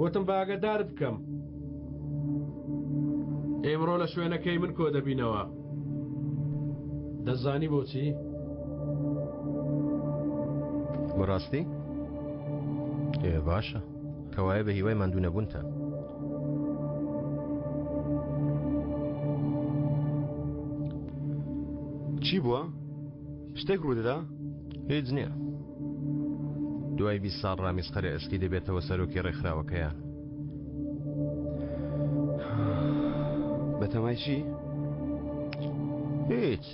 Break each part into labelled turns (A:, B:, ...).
A: وتم باگەدارت بکەم ئێمڕۆ لە شوێنەکەی من کۆ دەبینەوە دەزانی بۆچی؟
B: بەڕاستی؟ باشە کەوایە بە هیوای ماندوو نەبوونتە
C: چی بووە؟ شتێک ڕوودەدا؟
B: هیچ نییە دوای 20 ساڵ ڕامیزخەرە ئەسکی دەبێتەوە سەرۆکی ڕێکخراوەکەیان
C: بەتەمای چی؟
B: هیچ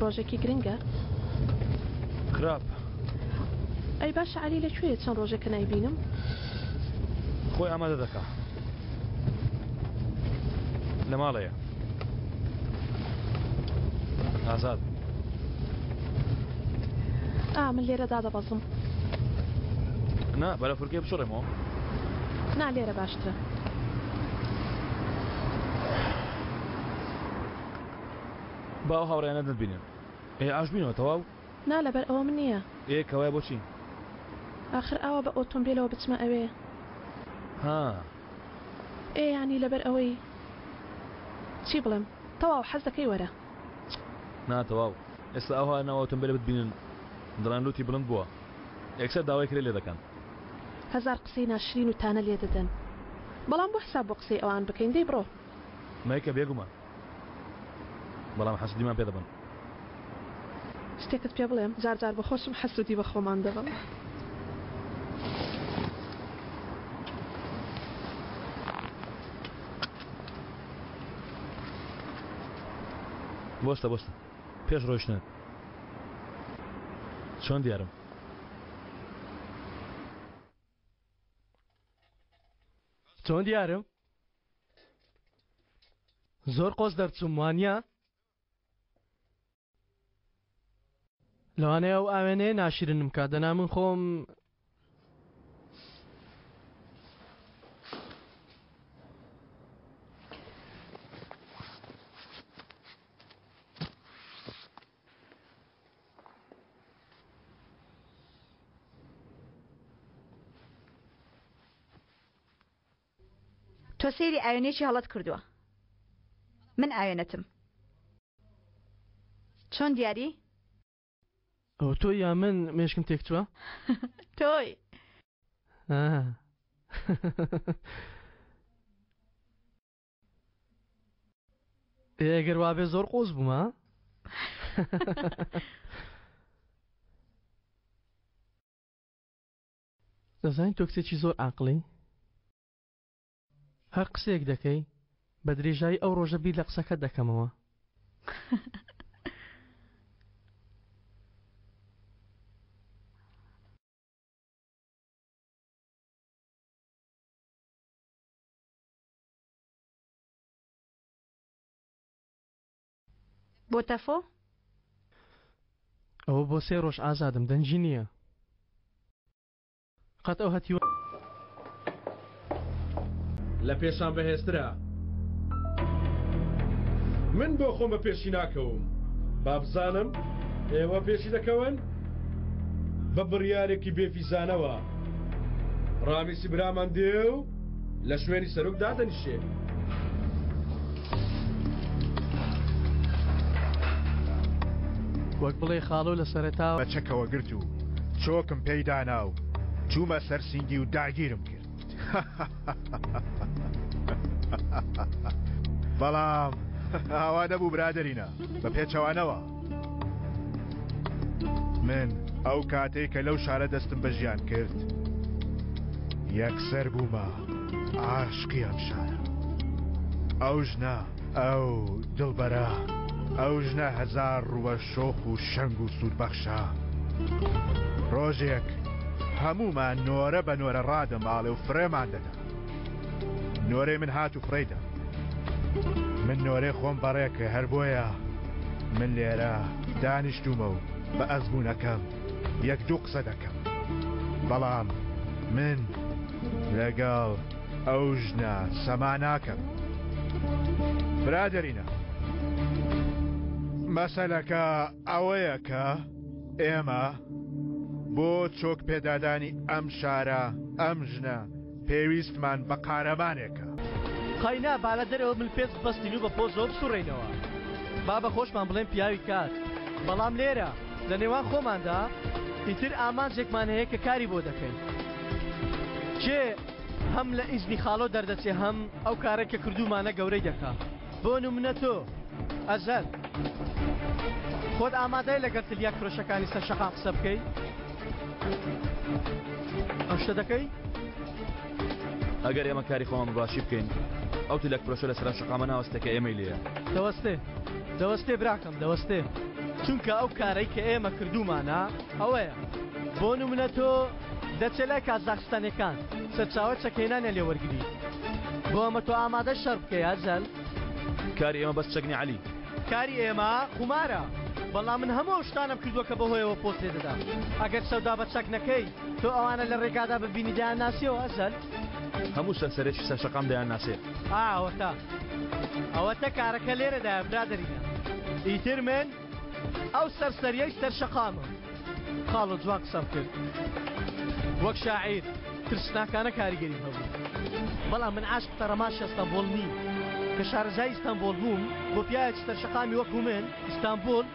D: ڕۆژێکی گرنگە؟
E: خراپ
D: ئەی باشە عەلی لەکوێیە چەند ڕۆژێکە نایبینم؟
E: خۆی ئامادە دەکا لە ماڵەیە ئازاد
D: من لێرەدا دەبەزم
E: نا بەلە فورکێ بشۆڕێمەوە
D: نا لێرە باشترە
E: باو هاوڕێیانە دەبینێن ئاش بینەوە تەواو؟
D: نا لەبەر ئەوە من نییە
E: کەوای بۆچی؟
D: آخر ئەوە بە ئۆتۆمبیلەوە بچمە ئەوێ
E: ها
D: ینی لەبەر ئەوەی چی بڵێم تەواو حەز دەکەی وەرە
E: ناتەواو ئێستا ئەوها ناوە ئۆتۆمبیلە بتبینن دڵان لوتی بڵند بووە یەکسەر داوای کرێ لێ دەکەن
D: هەزار قسەی ناشرین و تانە لێ دەدەن بەڵام بۆ حساب بۆ قسەی ئەوان بکەین دەی بڕۆ
E: مایکە بێگومە بەڵام حەسودیمان پێ دەبن
D: شتێکت پێ بڵێم جار جار بە خۆشم حەسودی بە خۆمان دەبم
E: بۆستە پێش ڕۆیشتن چۆن دیارم
F: چۆن دیارم زۆر قۆز دەرچوم وانە لەوانەیە ئەو ئاوێنەیە ناشرنم کا دەنا من خۆم
G: تۆ سەیری ئاوێنێکی هەڵەت کردووە من ئاوێنەتم چۆن دیاری؟
F: ئەو تۆ یا من مێشکم تێکچووە؟
G: تۆی
F: ئەگەر وابێ زۆر قۆز بوومە؟ دەزانین تۆ کچێکی زۆر عاقڵی؟ هەر قسێک دەکەی بە درێژایی ئەو ڕۆژە بیر لە قسەکەت دەکەمەوە
G: بۆ تەفۆ؟
F: ئەوە بۆ 3 ڕۆژ ئازادم دەنجی نییە قەت ئەو هەتیوە
A: لە پێشان بەهێزترە من بۆ خۆم بە پێشی ناکەوم با بزانم ئێوە پێشی دەکەون بە بڕیارێکی بێفیزانەوە ڕامیسی برامان دێ و لە شوێنی سەرۆک دادەنیشێ
F: وەک بڵێ خاڵۆ لە سەرەتا
H: بە چەکەوە گرت و چۆکم پێیدانا و چوومە سەر سینگی و داگیرم کرد بەڵام ئاوا نەبوو برادەرینە بە پێچەوانەوە من ئەو کاتێک کە لەو شارە دەستم بە ژیان کرد یەکسەر بوومە عاشقی ئەم شارە ئەو ژنە ئەو دڵبەرە ئەو ژنە هەزار ڕووە شۆخ و شەنگ و سوودبەخشە ڕۆژێک هەمومان نۆرە بە نۆرە ڕادەماڵێ و فرێمان دەدا نۆرەی من هات و فڕێدا من نۆرەی خۆم بەڕێکە هەر بۆیە من لێرە دانیشتومە و بە ئەزبوونەکەم 1-2 قسە دەکەم بەڵام من لەگەڵ ئەو ژنە سەما ناکەم برادرینە مەسەلەکە ئەوەیە کە ئێمە بۆ چۆک پێدادانی ئەم شارە ئەم ژنە پێویستمان بە قارەمانێکە.
F: قاینا با لە دەرەوە ملپێت بەستین و بە پۆزەوە بسوڕێنەوە. با بە خۆشمان بڵێن پیاوی کات. بەڵام لێرە لە نێوان خۆماندا ئیتر ئامانجێکمان هەیە کە کاری بۆ دەکەین. کێ هەم لە ئیزنی خاڵۆ دەردەچێ هەم ئەو کارە کە کردومانە گەورەی دەکا. بۆ نمونە تۆ ئەزەل خۆت ئامادەی لەگەڵ تلیاک فرۆشەکانی سەر شەقام قسە بکەی؟ ئەو شتە دەکەی؟
E: ئەگەر ئێمە کاری خۆمان باشی بکەین ئەو تلەک فرۆشە لە سەر شەقامە ناوەستەکە ئێمەی لێیە.
F: دەوەستێ براکەم دەوەستێ. چونکە ئەو کارەی کە ئێمە کردومانە ئەوەیە. بۆ نمونە تۆ دەچێت لای کازاخستانیەکان سەرچاوە چەکێنانە لێ وەرگری. بۆ ئەمە تۆ ئامادە شەڕ بکەی ئەزەل.
E: کاری ئێمە بەس چەکنی عەلی.
F: کاری ئێمە قومارە. بەڵام من هەموو شتانم کردووە کە بەهۆیەوە پۆست لێ دەدام. ئەگەر سەودا بە چەک نەکەی تۆ ئەوانە لە ڕێگادا ببینی دایان ناسیەوە ئەزەل.
E: هەموو سەرسەرێکی سەر شەقام دەیان ناسێ.
F: ئەوەتە کارەکە لێرەدایە برادەرینە. ئیتر من ئەو سەرسەریەی سەر شەقامە. خاڵۆ جوان قسەم کرد. وەک شاعیر ترسناکانە کاریگەریم هەبوو. بەڵام من عاشق تەڕەماشی ئەستەمبۆڵ نیم. کە شارەزای ئیستانبول بووم بۆ پیاوێکی سەر شەقامی وەکو من ئیستانبول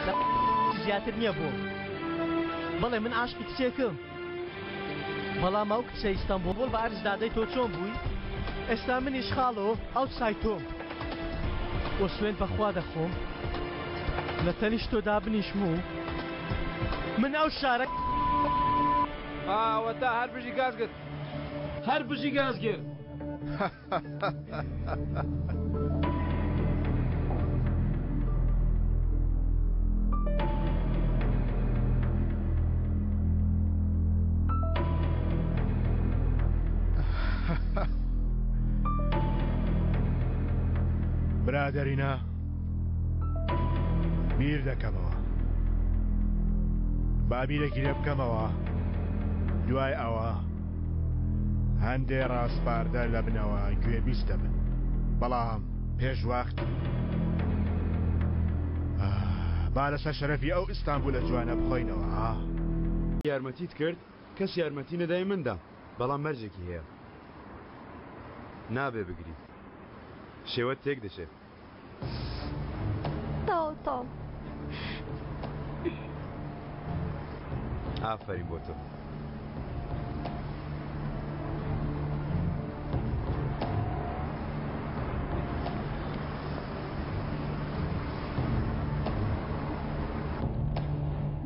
F: لە زیاتر نییە بووم. بەڵێ من عاشقی کچێکم. بەڵام ئەو کچە ئیستانبول بە عەرز دادەی تۆ چۆن بووی؟ ئێستا منیش خاڵۆ ئەو سای تۆم. بۆ سوێن بەخوا دەخۆم لە تەنیش تۆ دابنیشم و من ئەو شارە
I: ئاوەتا هەر بژی گازگرت هەر بژی گازگرت.
H: برادەرینە بیر دەکەمەوە. بابیرێکی لێ بکەمەوە دوای ئەوە هەندێ ڕاستپاردە لە بنەوە گوێبیستە بن. بەڵام پێش وەخت با لەسەر شەرەفی ئەو ئیستانبولە جوانە بخۆینەوە.
C: یارمەتیت کرد کەس یارمەتی نەدای مندا بەڵام مەرجێکی هەیە نابێ بگری شێوەت تێک دەچێت.
J: تۆم
C: ئافەرین بۆ تۆ.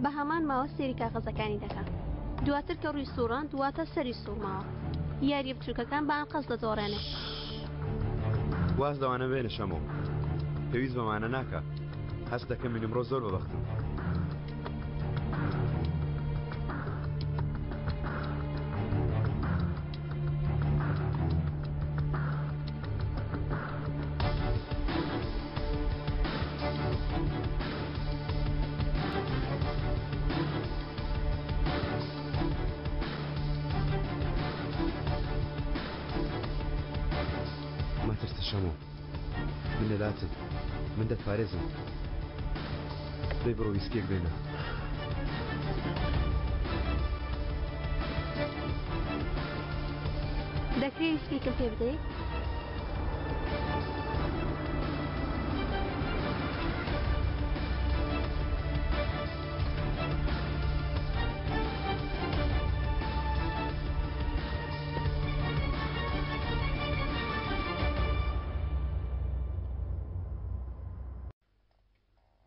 J: بە هەمان ماوە سێری کاغەزەکانی دەکات. دواتر کە ڕووی سووران دواتە سەری سوورماوە. یاریە بچووکەکان بە قەز دەدۆڕێنێ.
C: واز دەوانە بێنە شەمەوە پێویست بەمانە ناکە. هەست دەکەم من ئەمڕۆ زۆر بەبەختم. ماترسە شەمەوە من لەلاتم من دەتپارێزم. دەی بڕۆ ویسکێک بێنە.
J: دەکرێت ویسکێکم پێ بدەیت؟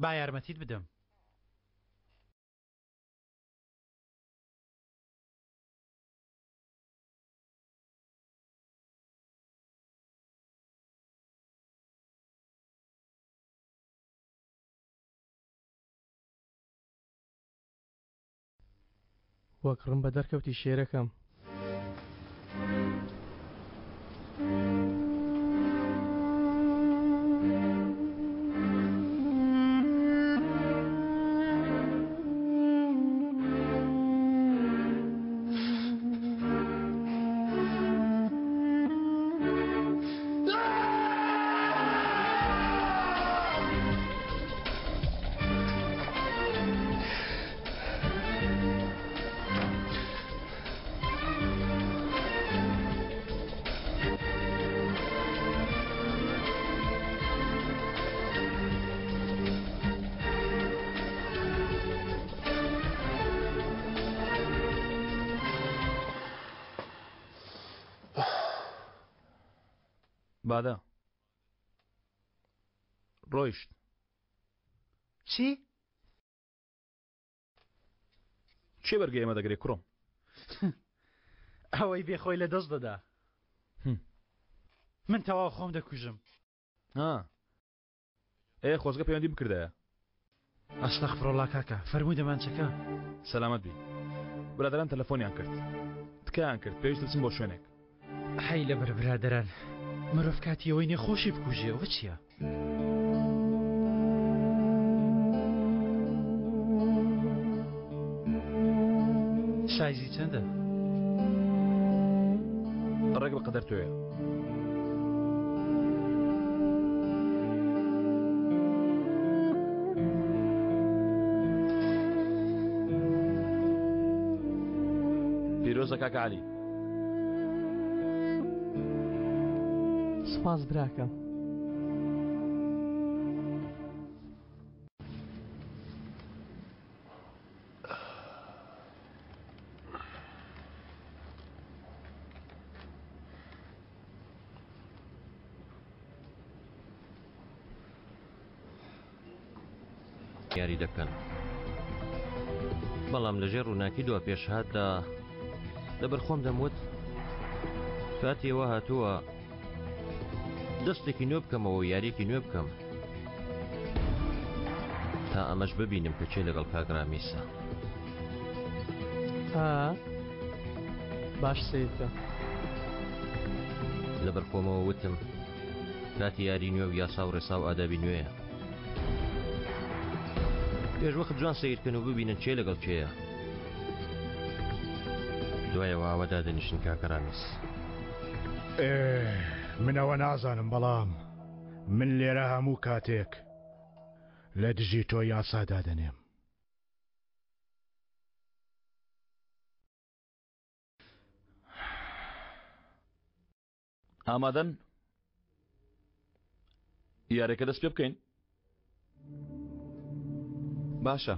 K: با یارمەتیت بدەم.
F: وەک ڕم بە دەرکەوتی شێرەکەم.
E: بادە ڕۆیشت
H: چی؟
E: چێ بەرگەی ئێمە دەگرێت کوڕم؟
H: ئەوەی بێخۆی لە دەست دەدا. من تەواو خۆم دەکوژم.
E: خۆزگە پەیوەندی بکردایە.
H: ئەستەغفرڵڵا کاکە، فەرمووی دەمانچەکە.
E: سەلامەت بی. برادران تەلەفۆنیان کرد. تکایان کرد پێویست دەچم بۆ شوێنێک.
H: حەی لەبەر برادەران، مرۆڤ کاتی ئەوەی نێخۆشی بکوژێ، ئەوە چییە؟ سایزی چەندە؟
E: ڕێک بە قەدەر تۆیە. پیرۆزە کاکە عەلی.
F: سپاس براکەم.
K: یاری دەکەن بەڵام لەژێر ڕووناکی دووە پێشهاتدا لەبەر خۆم دەموت کاتیەوە هاتووە دەستێکی نوێ بکەمەوە و یاریەکی نوێ بکەم تا ئەمەش ببینم کە چێ لەگەڵ کاگرامیسە.
F: باش سیرکە.
K: لەبەر خۆمەوە وتم کاتی یاری نوێ و یاسا و ڕێسا و ئادابی نوێیە. پێشوەخت جوان سیرکەن و ببینن چێ لەگەڵ چێیە. دوایەوە ئاوەدا دەنیشن کاکەرامیس.
H: منەوە نازانم بەڵام من لێرە هەموو کاتێک لە دژی تۆ یاسادا دەنێم.
E: ئامادەن یارێکە دەست پێ بکەین.
C: باشە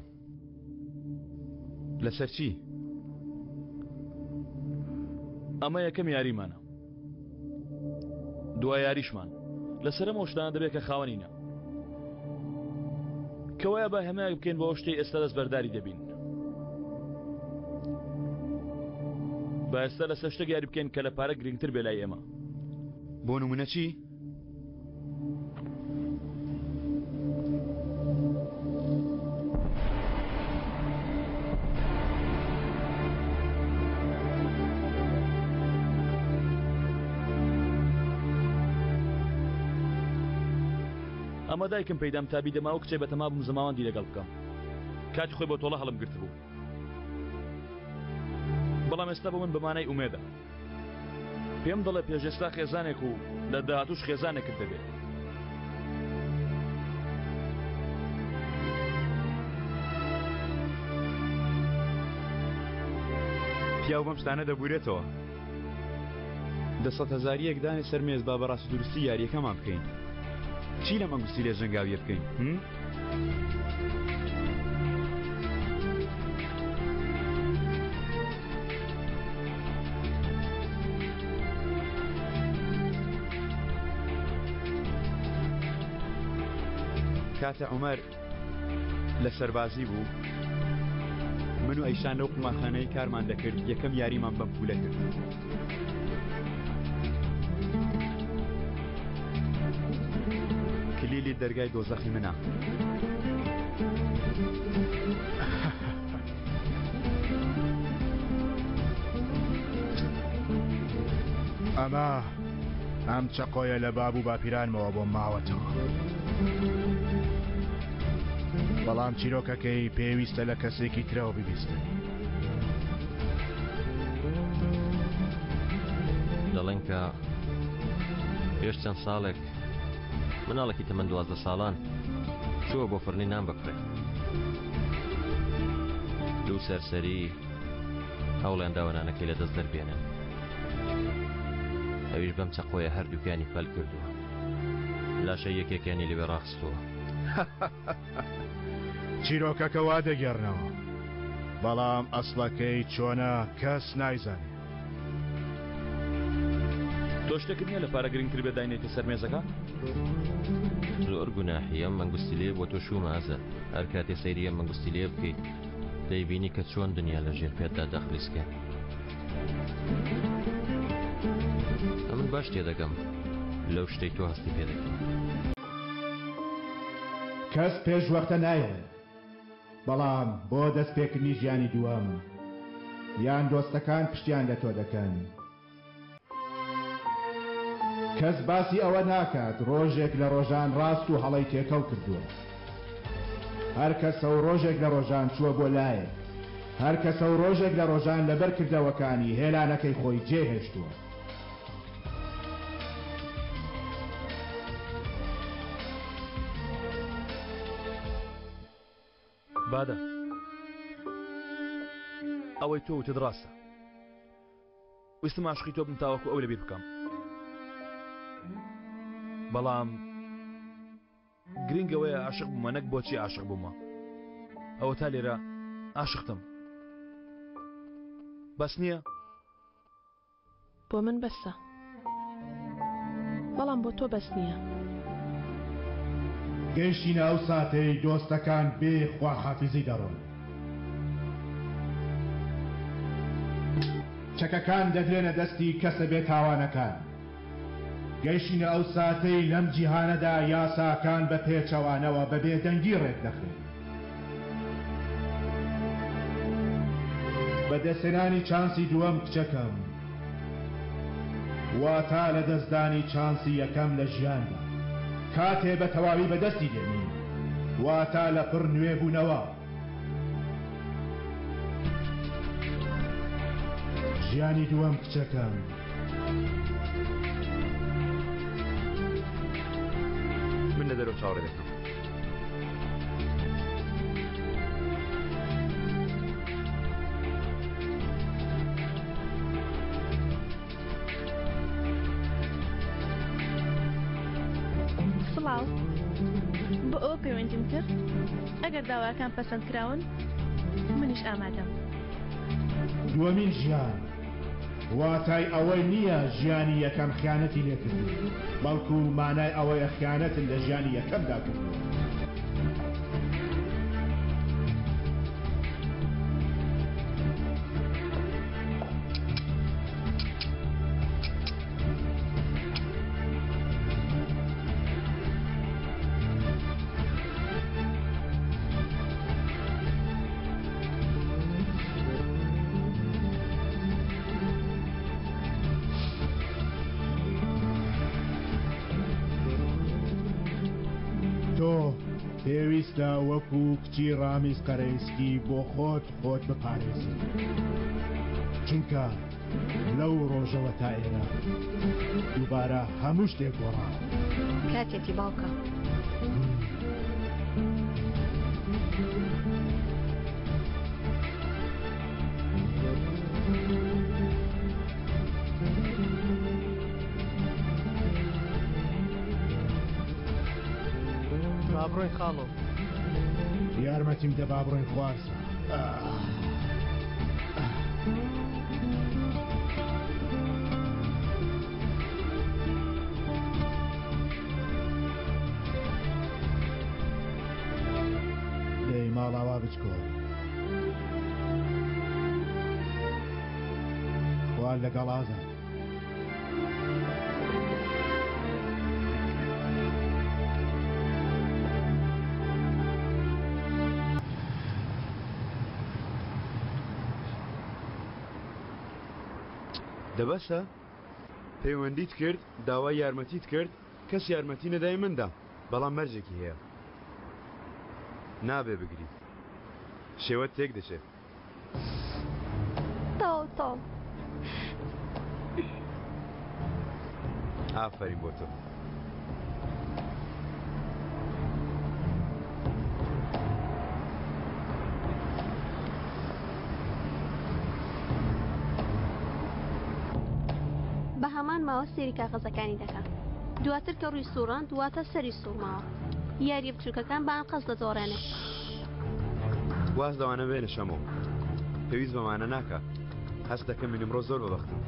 C: لەسەر چی؟
E: ئەمە یەکەم یاریمانە. دوای یاریشمان لەسەر ئەمە شتانە دەبێت کە خاوەنینە کەوایە بە هەمایە بکەین بۆ شتەی ئێستا دەست بەرداری دەبین. با ئێستا لەسەر شتێک یاری بکەین کە لە پارە گرنگتر بێ لای ئێمە.
C: بۆ نمونە چی؟
E: ئەمە دایکم پەیدام تابی دەما و کچێ بەتەما بم زەماوەندی لەگەڵ بکەم. کاتی خۆی بۆ تۆڵە هەڵم گرت بوو. بەڵام ئێستا بۆ من بەمانای ئومێدە. پێم دەڵێ پێشێستا خێزانێک و لە داهاتوش خێزانێکت دەبێت.
C: پیاو بەم شتانە دەبورێتەوە. 100,000 دانی سەر مێز با بەڕاست درستی یاریەکەمان بکەین. چی لە مەنگوستی لێ ژەنگاویە بکەین؟ کاتە عومەر لە سەربازی بوو من و ئەیشان لەو قوماخانەی کارمان دەکرد یەکەم یاریمان بەم پولە کرد. کلیلی دەرگای دۆزەخی منە.
H: ئەم چەقۆیە لە باب و باپیرانمەوە بۆ ماوەتەوە. بەڵام چیرۆکەکەی پێویستە لە کەسێکی ترەوە ببیستن.
K: دەڵێن کە پێش چەند ساڵێک مناڵێکی تەمەن 12 ساڵان چووە بۆ فڕنی نان بکڕێت. دوو سەرسەری هەوڵیان داوە نانەکەی لە دەست دەربێنن. ئەویش بەم چەقۆیە هەردووکانی پەل کردووە. لاشە یەکێکیانی لەوێ ڕاخستووە.
H: چیرۆکەکە وا دەگەڕنەوە بەڵام ئەسڵەکەی چۆنە کەس نایزانێت.
E: تۆ شتێکت نییە لە پارە گرنگتر بێ داینێتە سەر مێزەکە؟
K: زۆر گوناحی ئەم مەنگوستی لێ بۆ تۆ شومازە هەر کاتێ سەیری ئەم مەنگوستی لێ بکەیت دەیبینی کە چۆن دنیا لە ژێر پێتدا دەخلیسکە. ئەمن باش تێدەگەم لەو شتەی تۆ هەستی پێ دەکەم.
H: کەس پێش وەختە نایەوێت، بەڵام بۆ دەستپێکردنی ژیانی دووەم یان دۆستەکان پشتیان لە تۆ دەکەن. کەس باسی ئەوە ناکات ڕۆژێک لە ڕۆژان ڕاست و هەڵەی تێکەڵ کردووە. هەر کەسە و ڕۆژێک لە ڕۆژان چووە بۆ لایەک، هەر کەسە و ڕۆژێک لە ڕۆژان لەبەر کردەوەکانی هێلانەکەی خۆی جێهێشتووە.
E: بادە ئەوەی تۆ وتت ڕاستە. ویستم عاشقی تۆ بم تاوەکو ئەو لەبیر بکەم، بەڵام گرنگەوەیە عاشق بوومە نەک بۆچی عاشق بوومە. ئەوە تا لێرە عاشقتم بەس نییە؟
D: بۆ من بەسە، بەڵام بۆ تۆ بەس نییە.
H: گەیشتینە ئەو ساتەی دۆستەکان بێ خواحافیزی دەڕۆن. چەکەکان دەدرێنە دەستی کەسە بێ تاوانەکان. گەیشتینە ئەو ساتەی لەم جیهانەدا یاساکان بە پێچەوانەوە بە بێدەنگی ڕێک دەخرێن. بەدەستێنانی چانسی دووەم کچەکەم واتە لە دەستدانی چانسی یەکەم لە ژیاندا کاتێ بە تەواوی بەدەستی دێنی واتە لە پڕ نوێ بوونەوە. ژیانی دووەم کچەکەم
C: من لە دەرەوە چاوەڕێ دەکەم.
D: سڵاو، بۆ ئەوە پەیوەندیم کرد ئەگەر داواکان پەسەند کراون منیش ئامادەم.
H: دووەمین ژیان واتای ئەوەی نییە ژیانی یەکەم خیانەتی لێکردی، بەڵکو مانای ئەوەیە خیانەتن لە ژیانی یەکەمدا کردووە. پێویستە وەکو کچی ڕامیز قەرەیسکی بۆ خۆت بپارێزی، چونکە لەو ڕۆژەوە تا ئێرە دووبارە هەموو شتێک گۆڕا.
G: کاتێکی باوکە
F: بابڕۆی خاڵۆ
H: یارمەتیم دە بابڕۆی خوارزە. دەی ماڵاوا بچکۆ خوار لەگەڵ ئازاد.
C: دەبەسە پەیوەندیت کرد داوای یارمەتیت کرد کەس یارمەتی نەدای مندا، بەڵام مەرجێکی هەیە نابێ بگری شێوەت تێک دەچێت.
J: تۆ
C: ئافرین بۆ تۆ.
J: بە هەمان ماوە سێری کاغەزەکانی دەکات. دواتر کە ڕووی سوڕان دواتە سەری سوورماوە. یاریە بچووکەکان بەیان قەس دەزۆڕێنێ.
C: واز دەوانە بێنە شەمۆ، پێویست بەمانە ناکە. هەست دەکەم من ئەمڕۆ زۆر بەبەختم.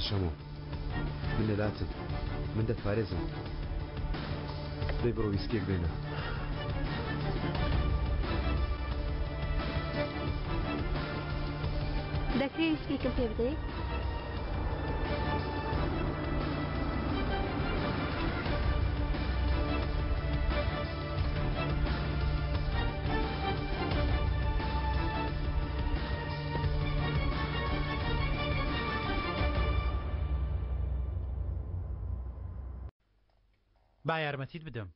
L: شەمۆ من لەلاتم من دەتپارێزم دەی بڕۆ ویسکێک بێنە
J: دەکرێت ویسکێکم پێ بدەیت؟
M: با یارمەتیت بدەم.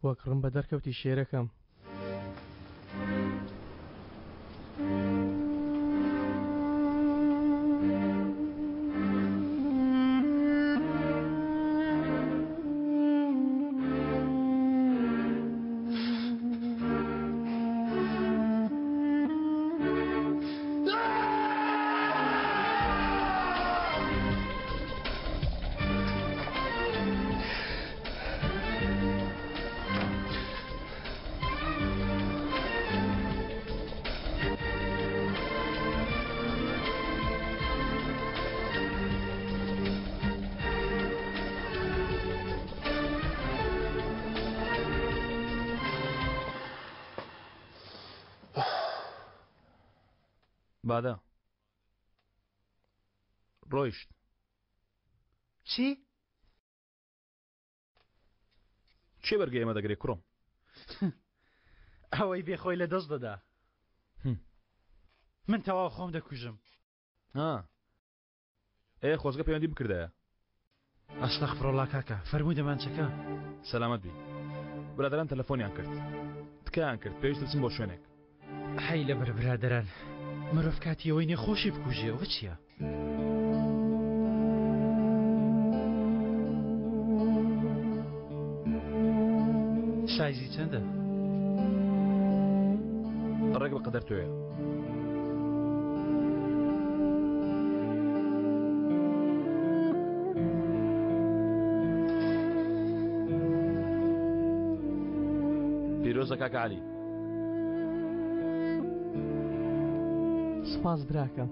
F: وەک ڕم بە دەرکەوتی شێرەکەم.
E: بادە ڕۆیشت
M: چی؟
E: چێ بەرگە ئێمە دەگرێت کوڕم؟
M: ئەوەی بێخۆی لە دەست دەدا. من تەواو خۆم دەکوژم.
E: خۆزگە پەیوەندی بکردایە؟
M: ئەستەغفرڵڵا کاکە فەرمووی دەمانچەکە.
E: سەلامەت بی. برادران تەلەفۆنیان کرد. تکایان کرد پێویستە بچم بۆ شوێنێک.
M: هەی لەبەر برادران مرۆڤ کاتی ئەوەی نێخۆشی بکوژێ ئەوە چییە؟ سایزی چەندە؟
E: ڕێک بە قەدەر تۆیە. پیرۆزە کاکە عەلی.
F: سپاس براکەم.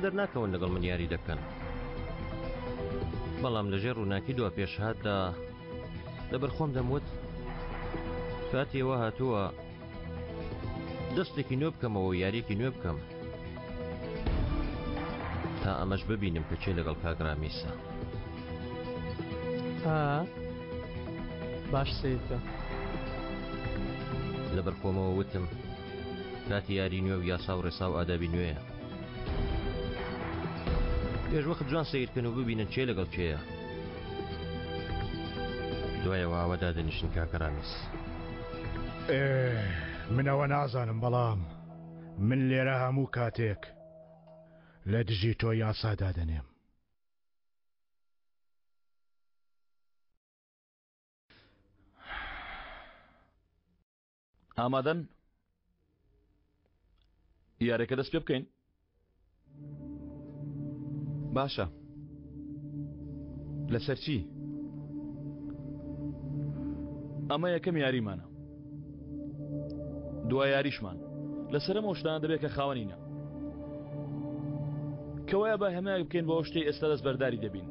K: دەرناکەون لەگەڵ من یاری دەکەن بەڵام لەژێر ڕووناکی دوا پێشهاتدا لەبەر خۆم دەموت کاتی ئێوە هاتووە دەستێکی نوێ بکەمەوە و یاریەکی نوێ بکەم تا ئەمەش ببینم کە چێ لەگەڵ کاگرامیسە.
F: باش سیدکە.
K: لەبەر خۆمەوە وتم کاتی یاری نوێ و یاسا و ڕێسا و ئادابی نوێیە. پێش وەخت جوان سیرکەن و ببینن چێ لەگەڵ چێیە. دوایەوە ئاوەدا دەنیشن کاکەرامیس.
H: منەوە نازانم بەڵام من لێرە هەموو کاتێک لە دژی تۆ یاسادا دەنێم.
E: ئامادەن یارێکە دەست پێ بکەین.
C: باشە لەسەر چی؟
E: ئەمە یەکەم یاریمانە دوای یاریشمان لەسەر ئەمە شتانە دەبێت کە خاوەنینە کەوایە بە هەمایە بکەین بۆ شتەی ئێستا دەست بەرداری دەبین